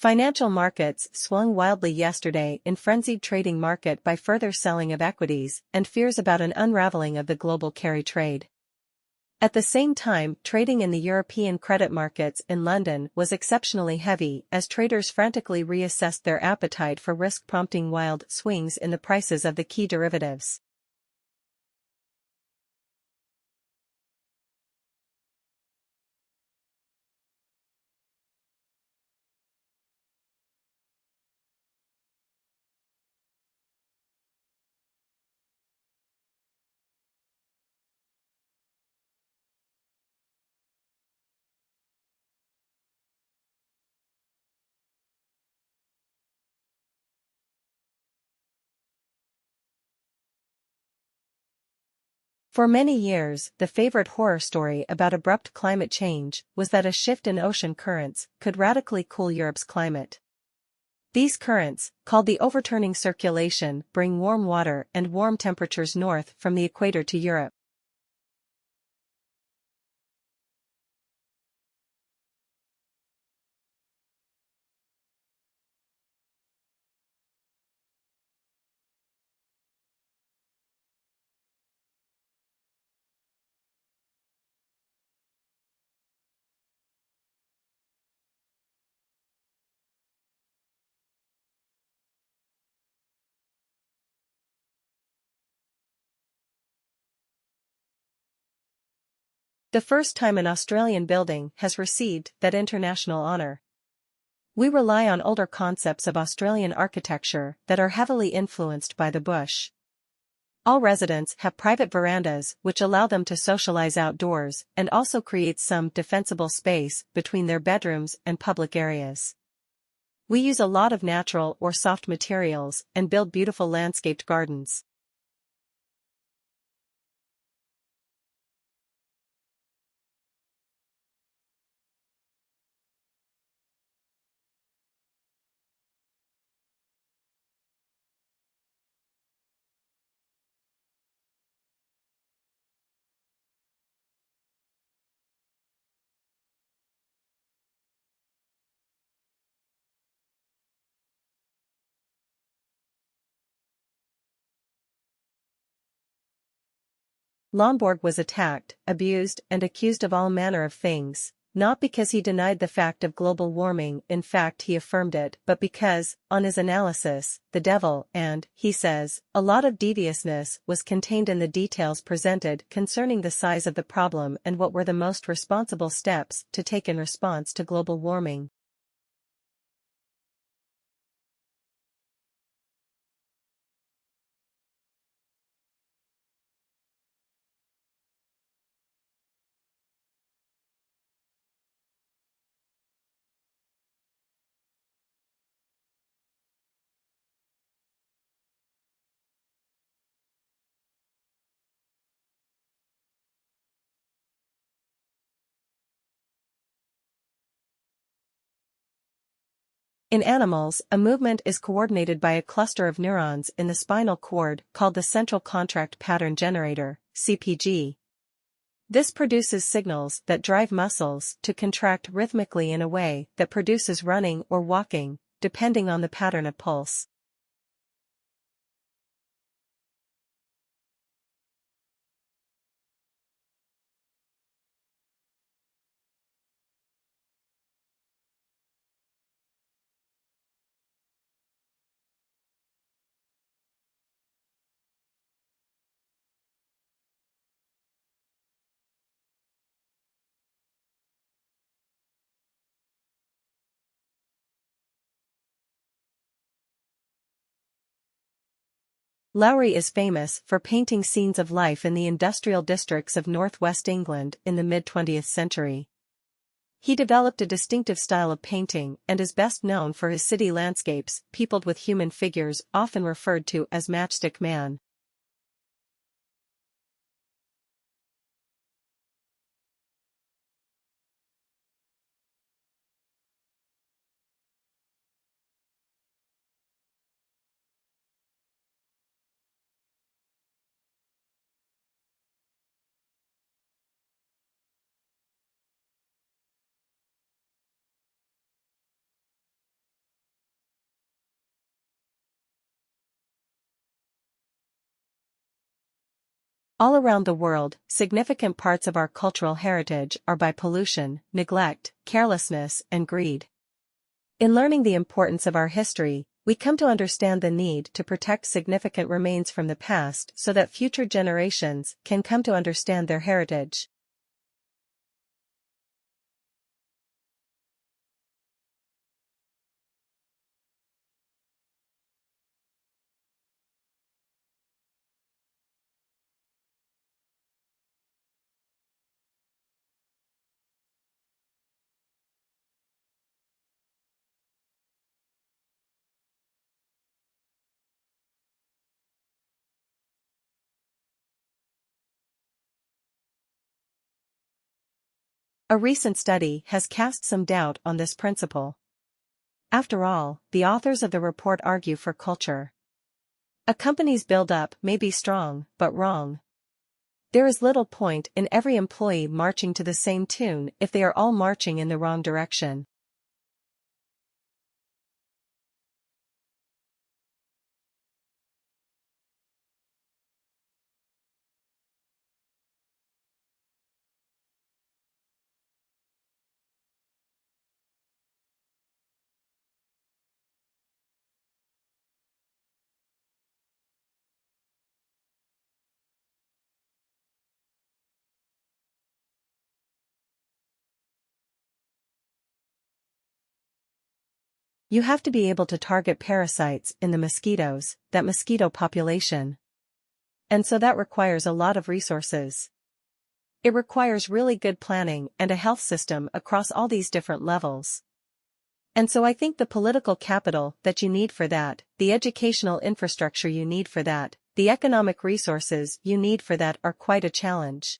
Financial markets swung wildly yesterday in frenzied trading market by further selling of equities and fears about an unraveling of the global carry trade. At the same time, trading in the European credit markets in London was exceptionally heavy as traders frantically reassessed their appetite for risk, prompting wild swings in the prices of the key derivatives. For many years, the favorite horror story about abrupt climate change was that a shift in ocean currents could radically cool Europe's climate. These currents, called the overturning circulation, bring warm water and warm temperatures north from the equator to Europe. The first time an Australian building has received that international honor. We rely on older concepts of Australian architecture that are heavily influenced by the bush. All residents have private verandas which allow them to socialize outdoors and also create some defensible space between their bedrooms and public areas. We use a lot of natural or soft materials and build beautiful landscaped gardens. Lomborg was attacked, abused and accused of all manner of things, not because he denied the fact of global warming, in fact he affirmed it, but because, on his analysis, the devil and, he says, a lot of deviousness was contained in the details presented concerning the size of the problem and what were the most responsible steps to take in response to global warming. In animals, a movement is coordinated by a cluster of neurons in the spinal cord called the central contract pattern generator, CPG. This produces signals that drive muscles to contract rhythmically in a way that produces running or walking, depending on the pattern of pulse. Lowry is famous for painting scenes of life in the industrial districts of northwest England in the mid-20th century. He developed a distinctive style of painting and is best known for his city landscapes, peopled with human figures often referred to as Matchstick Man. All around the world, significant parts of our cultural heritage are by pollution, neglect, carelessness, and greed. In learning the importance of our history, we come to understand the need to protect significant remains from the past so that future generations can come to understand their heritage. A recent study has cast some doubt on this principle. After all, the authors of the report argue for culture. A company's build-up may be strong, but wrong. There is little point in every employee marching to the same tune if they are all marching in the wrong direction. You have to be able to target parasites in the mosquitoes, that mosquito population. And so that requires a lot of resources. It requires really good planning and a health system across all these different levels. And so I think the political capital that you need for that, the educational infrastructure you need for that, the economic resources you need for that are quite a challenge.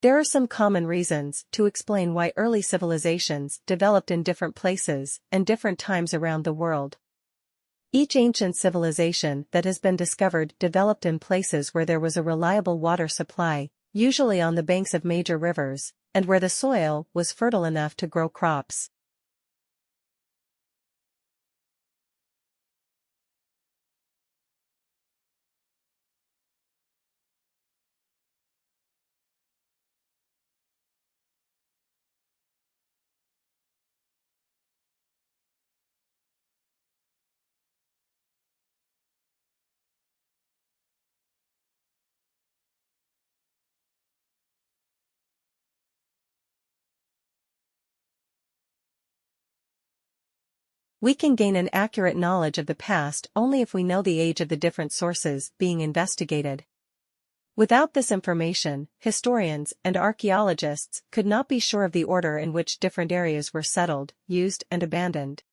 There are some common reasons to explain why early civilizations developed in different places and different times around the world. Each ancient civilization that has been discovered developed in places where there was a reliable water supply, usually on the banks of major rivers, and where the soil was fertile enough to grow crops. We can gain an accurate knowledge of the past only if we know the age of the different sources being investigated. Without this information, historians and archaeologists could not be sure of the order in which different areas were settled, used, and abandoned.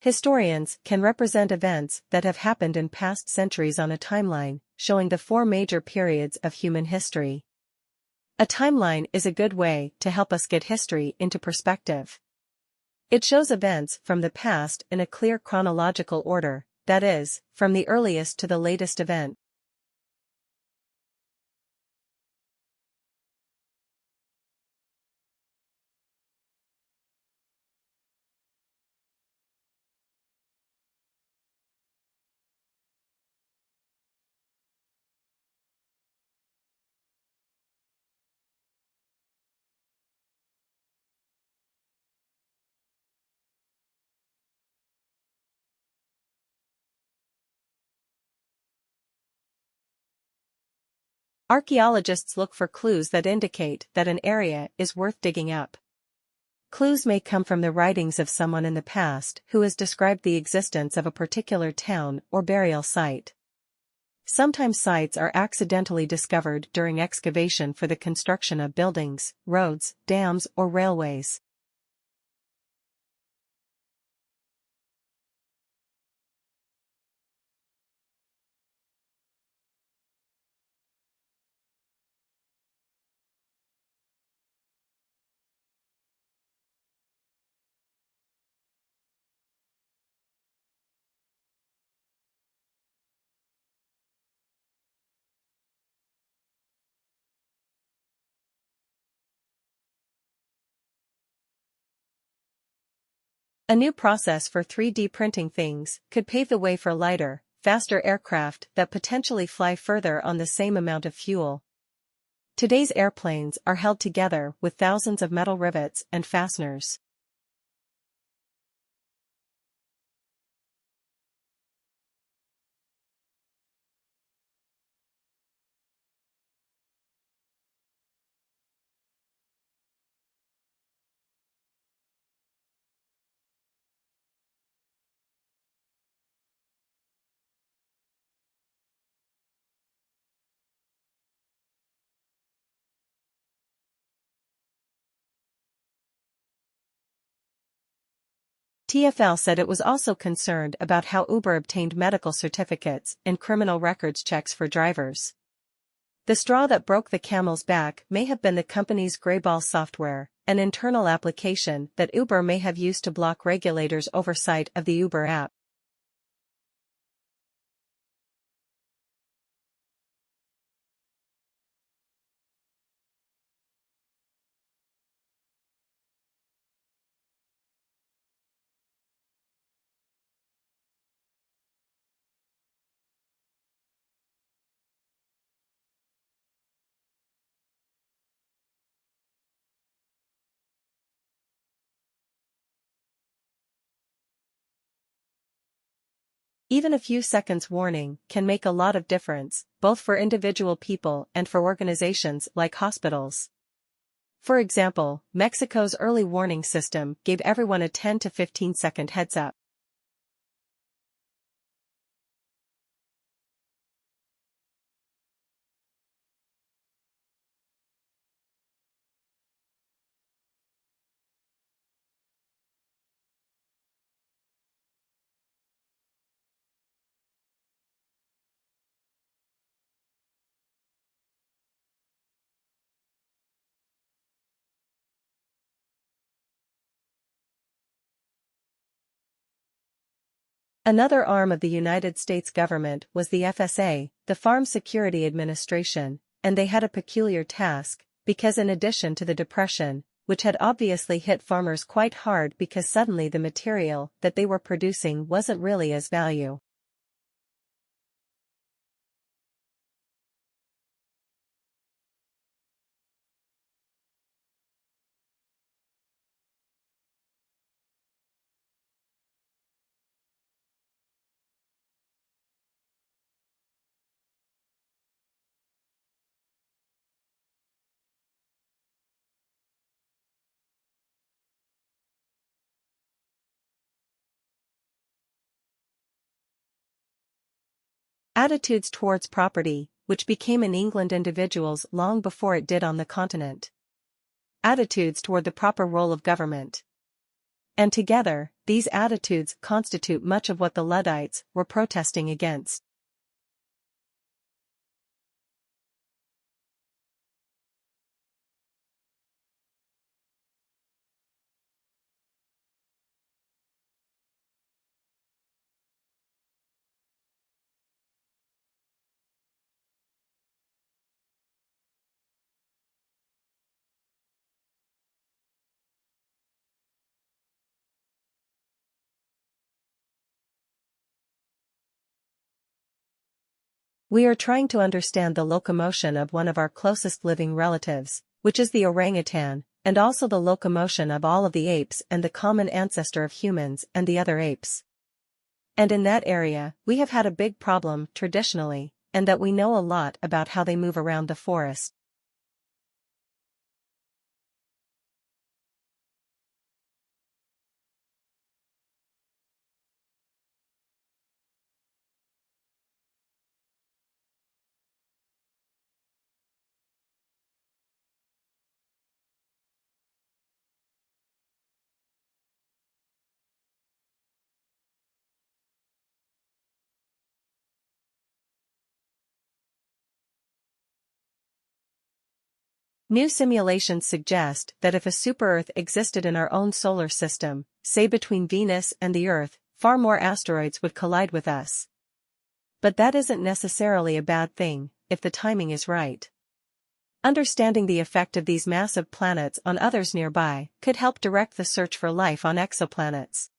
Historians can represent events that have happened in past centuries on a timeline, showing the four major periods of human history. A timeline is a good way to help us get history into perspective. It shows events from the past in a clear chronological order, that is, from the earliest to the latest event. Archaeologists look for clues that indicate that an area is worth digging up. Clues may come from the writings of someone in the past who has described the existence of a particular town or burial site. Sometimes sites are accidentally discovered during excavation for the construction of buildings, roads, dams, or railways. A new process for 3D printing things could pave the way for lighter, faster aircraft that potentially fly further on the same amount of fuel. Today's airplanes are held together with thousands of metal rivets and fasteners. TfL said it was also concerned about how Uber obtained medical certificates and criminal records checks for drivers. The straw that broke the camel's back may have been the company's Greyball software, an internal application that Uber may have used to block regulators' oversight of the Uber app. Even a few seconds warning can make a lot of difference, both for individual people and for organizations like hospitals. For example, Mexico's early warning system gave everyone a 10 to 15-second heads-up. Another arm of the United States government was the FSA, the Farm Security Administration, and they had a peculiar task, because in addition to the depression, which had obviously hit farmers quite hard because suddenly the material that they were producing wasn't really as valuable. Attitudes towards property, which became in England individuals long before it did on the continent. Attitudes toward the proper role of government. And together, these attitudes constitute much of what the Luddites were protesting against. We are trying to understand the locomotion of one of our closest living relatives, which is the orangutan, and also the locomotion of all of the apes and the common ancestor of humans and the other apes. And in that area, we have had a big problem traditionally, and that we know a lot about how they move around the forest. New simulations suggest that if a super-Earth existed in our own solar system, say between Venus and the Earth, far more asteroids would collide with us. But that isn't necessarily a bad thing, if the timing is right. Understanding the effect of these massive planets on others nearby could help direct the search for life on exoplanets.